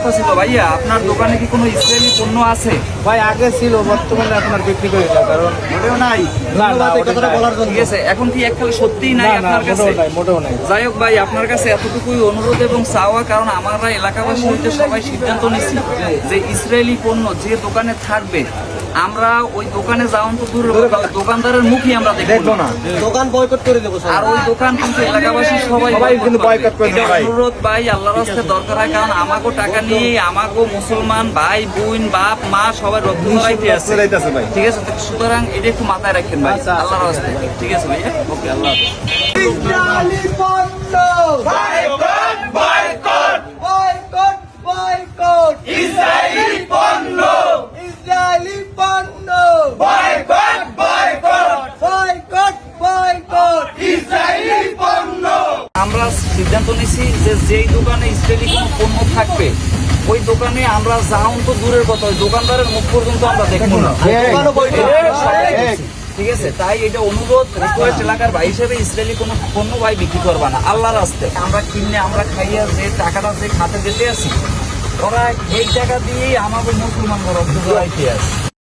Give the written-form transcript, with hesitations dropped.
কথা ছিল ভাইয়া, আপনার দোকানে কি কোনো ইসরায়েলি পণ্য আছে? ভাই আগে ছিল, বর্তমানে এখন আর বিক্রি করি না, কারণ ওটাও নাই। না, এই কথাটা বলার জন্য। ঠিক আছে, এখন কি এককালে সত্যিই নাই আপনার কাছে? মোটেও নাই। যাই হোক ভাই, আপনার কাছে এতটুকুই অনুরোধ এবং চাওয়া, কারণ আমরা এলাকাবাসী হইতে সবাই সিদ্ধান্ত নিচ্ছি যে ইসরায়েলি পণ্য যে দোকানে থাকবে আমরা ওই দোকানে যাওয়ান তো দূরের কথা, দোকানদারের মুখই আমরা দেখবো না, দোকান বয়কট করে দেবো। আর ওই দোকান কিন্তু এলাকাবাসী সবাই কিন্তু বয়কট করে দেবে ভাই। অনুরোধ ভাই, আল্লাহর রাস্তায় দরকার হয়, কারণ আমাকেও টাকা নিয়ে আমাকেও মুসলমান ভাই বোন বাপ মা সবাই রক্ত ধরাইতে আছে। ঠিক আছে, সুতরাং এটা একটু মাথায় রাখেন ভাই, আল্লাহর রাস্তায়। ঠিক আছে ভাই, ওকে, আল্লাহ হাফেজ। ইসরায়েলি পণ্য boycott boycott boycott boycott Israeli পণ্য ইসরায়েলি পণ্য boycott boycott boycott boycott Israeli পণ্য। আমরা সিদ্ধান্ত নিছি যে যেই দোকানে ইসরায়েলি কোনো পণ্য থাকবে ওই দোকানে আমরা যাওন তো দূরের কথা, ওই দোকানদারের মুখ পর্যন্ত আমরা দেখবো না। ঠিক আছে, তাই এটা অনুরোধ রিকোয়েস্ট এলাকার ভাই হিসেবে ইসরায়েলি কোনো পণ্য ভাই বিক্রি করবা না, আল্লাহর রাস্তায়। আমরা কিনে আমরা খাইয়া যে টাকাটা যে খাতে দিতে আছি, ওরা এই টাকা দিয়েই আমাদের মুসলমান রক্ত জড়াইতে আছে।